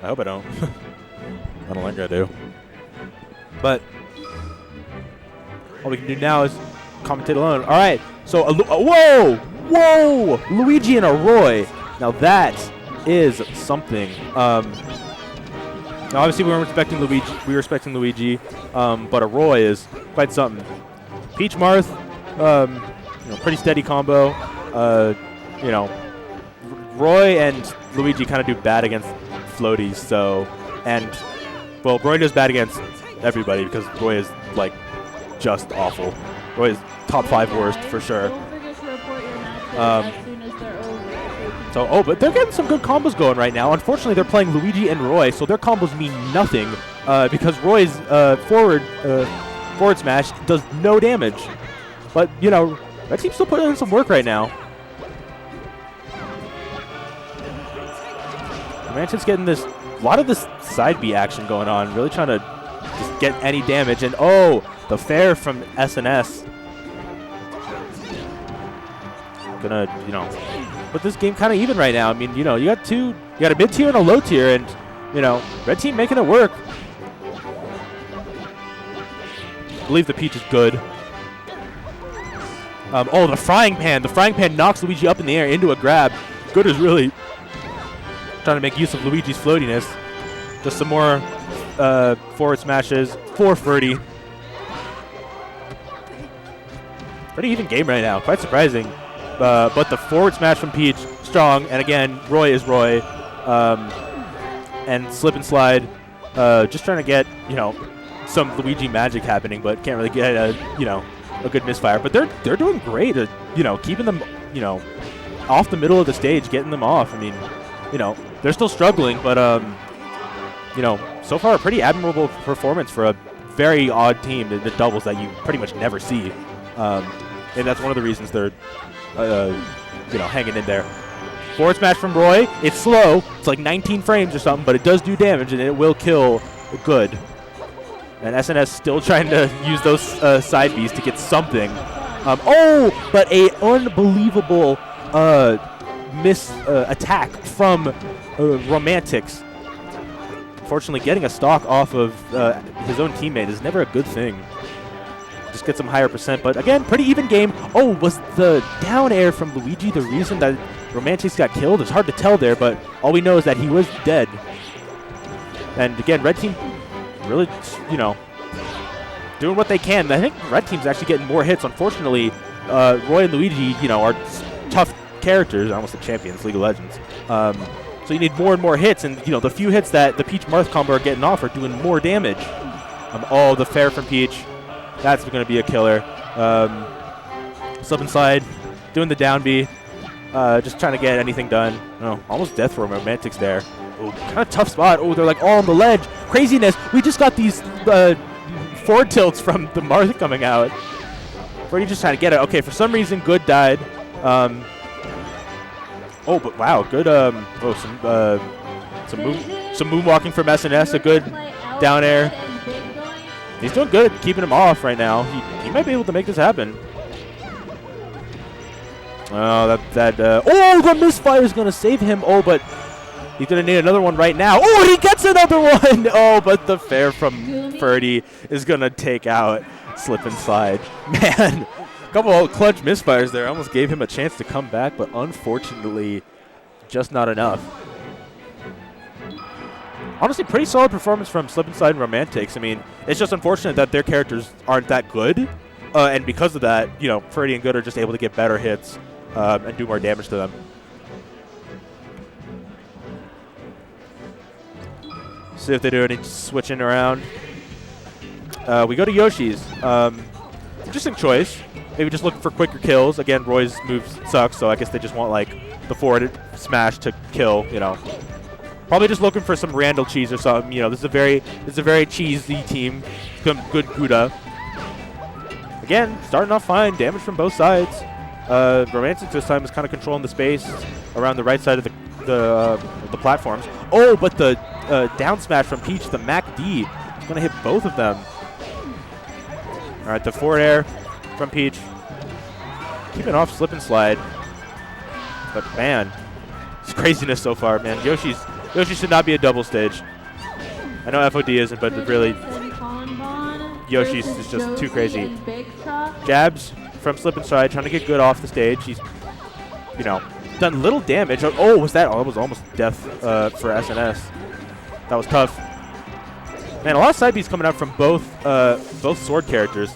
I hope I don't. I don't think I do. But all we can do now is commentate alone. All right. So, whoa! Whoa! Luigi and a Roy. Now that is something. Now obviously we weren't expecting Luigi. We were expecting Luigi, but a Roy is quite something. Peach Marth, pretty steady combo. Roy and Luigi kind of do bad against floaties. So, well, Roy does bad against everybody because Roy is like just awful. Roy is top 5 worst for sure. But they're getting some good combos going right now. Unfortunately, they're playing Luigi and Roy, so their combos mean nothing because Roy's forward smash does no damage. But, that team's still putting in some work right now. Romantiq's getting a lot of this side B action going on, really trying to just get any damage. And, the fair from SNS. Gonna, put this game kind of even right now. I mean, you got a mid tier and a low tier, and, red team making it work. I believe the Peach is good. The frying pan. The frying pan knocks Luigi up in the air into a grab. Good is really trying to make use of Luigi's floatiness. Just some more forward smashes for Ferdi. Pretty even game right now. Quite surprising. But the forward smash from Peach, strong. And again, Roy is Roy. And slip and slide. Just trying to get, some Luigi magic happening, but can't really get a good misfire. But they're doing great at, keeping them, off the middle of the stage, getting them off. I mean, they're still struggling, but, so far a pretty admirable performance for a very odd team in the doubles that you pretty much never see. And that's one of the reasons they're, hanging in there. Forward smash from Roy. It's slow. It's like 19 frames or something, but it does do damage, and it will kill good. And SNS still trying to use those side Bs to get something. But a unbelievable attack from Romantiq. Unfortunately, getting a stock off of his own teammate is never a good thing. Just get some higher percent, but again, pretty even game. Was the down air from Luigi the reason that Romantiq got killed? It's hard to tell there, but all we know is that he was dead. And again, red team really, doing what they can. I think red team's actually getting more hits. Unfortunately, Roy and Luigi, are tough characters, almost the champions, League of Legends. So you need more and more hits, and the few hits that the Peach Marth combo are getting off are doing more damage. The fair from Peach. That's going to be a killer. Slip and slide, doing the down B, just trying to get anything done. Almost death for Romantiq's there. Kind of tough spot. They're like all on the ledge. Craziness. We just got these forward tilts from the Marth coming out. Ferdi just trying to get it. Okay, for some reason, Good died. But wow, good. Some moonwalking from SNS. A good down air. He's doing good, keeping him off right now. He might be able to make this happen. The misfire is going to save him. But he's going to need another one right now. He gets another one. But the fair from Ferdi is going to take out slip and slide. Man, a couple of clutch misfires there. Almost gave him a chance to come back, but unfortunately, just not enough. Honestly, pretty solid performance from Slip and Slide and Romantiq. I mean, it's just unfortunate that their characters aren't that good. And because of that, Ferdi and Good are just able to get better hits and do more damage to them. See if they do any switching around. We go to Yoshi's. Interesting choice. Maybe just looking for quicker kills. Again, Roy's moves suck, so I guess they just want, the forward smash to kill, Probably just looking for some Randall cheese or something. This is a very cheesy team. Good Gouda. Again, starting off fine. Damage from both sides. Romantiq this time is kind of controlling the space around the right side of the platforms. But the down smash from Peach, the Mac D, is going to hit both of them. All right, the forward air from Peach. Keeping off slip and slide. But man, it's craziness so far, man. Yoshi's Yoshi should not be a double stage. I know FOD isn't, but really, Yoshi's is just too crazy. Jabs from slip and slide, trying to get good off the stage. He's, you know, done little damage. Oh, was that? Oh, it was almost death for SNS. That was tough. Man, a lot of side Bs coming out from both sword characters.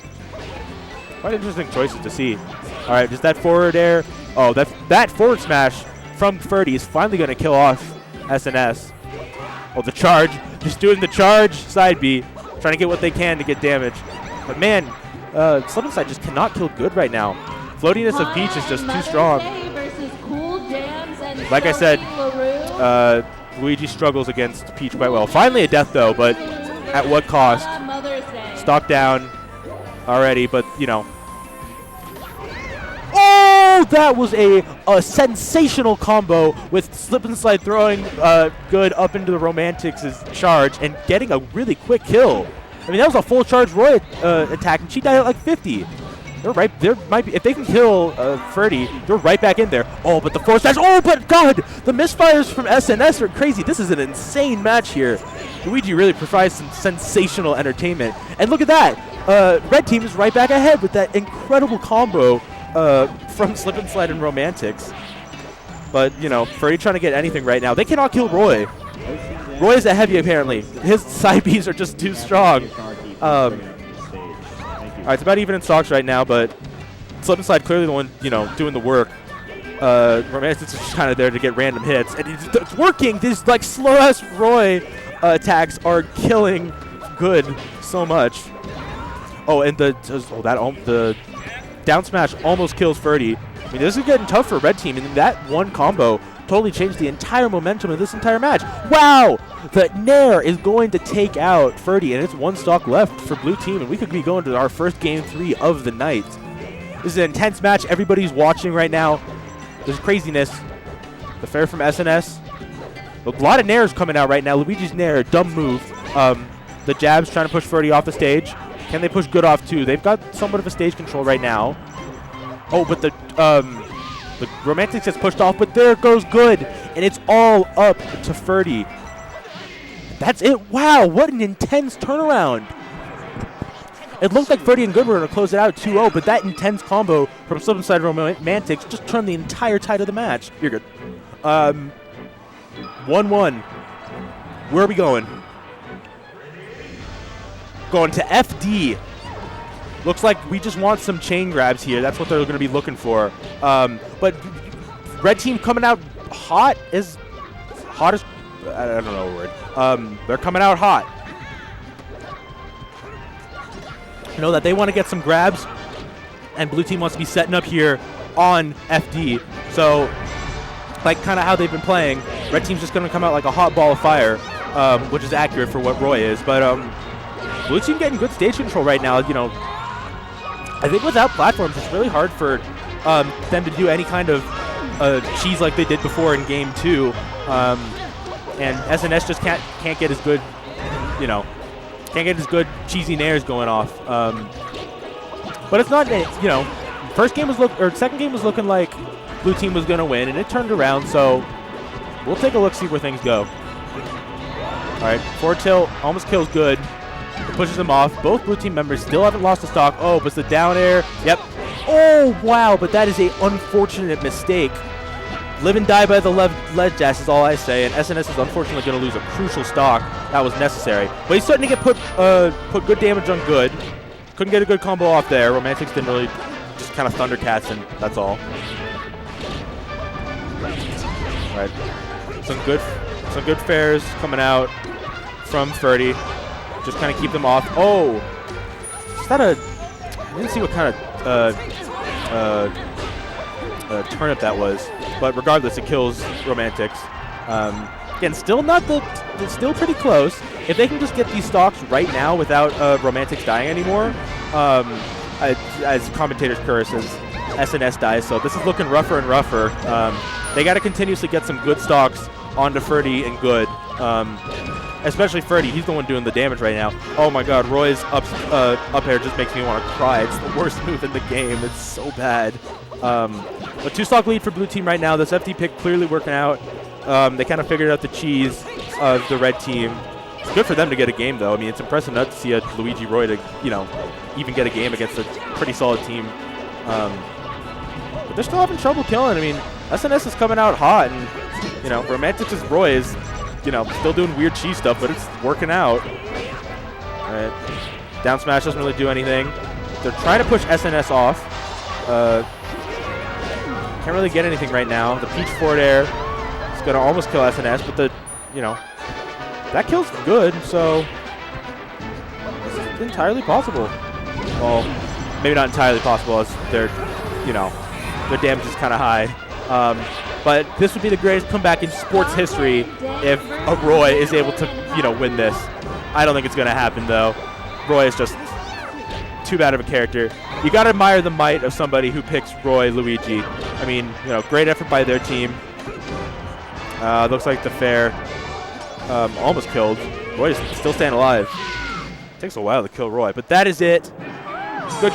Quite interesting choices to see. All right, just that forward air. Oh, that forward smash from Ferdi is finally going to kill off SNS. Oh, the charge. Just doing the charge side B. Trying to get what they can to get damage. But man, slip and slide just cannot kill good right now. Floatiness of Peach is just too strong. Like I said, Luigi struggles against Peach quite well. Finally a death though, but at what cost? Stock down already, but you know. Oh, that was a sensational combo with slip and slide throwing good up into the Romantiq's charge and getting a really quick kill. I mean, that was a full charge Roy attack, and she died at like 50. They're right. There might be, if they can kill Ferdi, they're right back in there. Oh, but the force smash. Oh, but God, the misfires from SNS are crazy. This is an insane match here. Luigi really provides some sensational entertainment. And look at that. Red team is right back ahead with that incredible combo from slip and slide and Romantiq. But, you know, Ferdi trying to get anything right now. They cannot kill Roy. Roy is a heavy, apparently. His side Bs are just too strong. All right, it's about even in stocks right now, but slip and slide clearly the one, you know, doing the work. Romantiq is just kind of there to get random hits, and it's working. These like slow-ass Roy attacks are killing good so much. Oh, and the down smash almost kills Ferdi. I mean, this is getting tough for red team, and that one combo totally changed the entire momentum of this entire match. Wow! The Nair is going to take out Ferdi, and it's one stock left for blue team, and we could be going to our first game 3 of the night. This is an intense match. Everybody's watching right now. There's craziness. The fair from SNS. A lot of Nairs coming out right now. Luigi's Nair, dumb move. The jabs trying to push Ferdi off the stage. Can they push good off too? They've got somewhat of a stage control right now. Oh, but the Romantiq gets pushed off, but there goes good. And it's all up to Ferdi. That's it. Wow, what an intense turnaround. It looked like Ferdi and Good were going to close it out 2-0, but that intense combo from slip and slide Romantiq just turned the entire tide of the match. You're good. 1-1. Where are we going? Going to FD. Looks like we just want some chain grabs here. That's what they're going to be looking for. But red team coming out hot as I don't know a word. They're coming out hot. You know that they want to get some grabs, and blue team wants to be setting up here on FD. So, like kind of how they've been playing, red team's just going to come out like a hot ball of fire, which is accurate for what Roy is. But blue team getting good stage control right now. You know, I think without platforms, it's really hard for them to do any kind of cheese like they did before in Game 2. And SNS just can't get as good, you know, can't get as good cheesy nairs going off. But it's not, you know, second game was looking like blue team was gonna win, and it turned around. So we'll take a look, see where things go. All right, forward tilt almost kills Good. It pushes him off. Both blue team members still haven't lost a stock. Oh, but it's the down air. Yep. Oh, wow, but that is a unfortunate mistake. Live and die by the ledge dash is all I say, and SNS is unfortunately going to lose a crucial stock that was necessary. But he's starting to get put good damage on Good. Couldn't get a good combo off there. Romantiq didn't really, just kind of Thundercats, and that's all. All right, some good fares coming out from Ferdi. Just kind of keep them off. Oh, is that I didn't see what kind of turnip that was, but regardless, it kills Romantiq. Again, still still pretty close. If they can just get these stocks right now without Romantiq dying anymore, as commentators curse as SNS dies, so this is looking rougher and rougher. They got to continuously get some good stocks onto Ferdi and Good. Especially Ferdi, he's the one doing the damage right now. Oh my God, Roy's up air just makes me want to cry. It's the worst move in the game. It's so bad. A 2-stock lead for blue team right now. This FD pick clearly working out. They kind of figured out the cheese of the red team. It's good for them to get a game, though. I mean, it's impressive enough to see a Luigi Roy to, even get a game against a pretty solid team. But they're still having trouble killing. I mean, SNS is coming out hot, and, Romantiq's Roy is, still doing weird cheese stuff, but it's working out. All right. Down smash doesn't really do anything. They're trying to push SNS off. Can't really get anything right now. The peach forward air is going to almost kill SNS, but that kill's good, so it's entirely possible. Well, maybe not entirely possible, as their damage is kind of high. But this would be the greatest comeback in sports history if a Roy is able to, win this. I don't think it's going to happen, though. Roy is just too bad of a character. You got to admire the might of somebody who picks Roy Luigi. I mean, great effort by their team. Looks like the fair almost killed. Roy is still staying alive. Takes a while to kill Roy, but that is it. Good.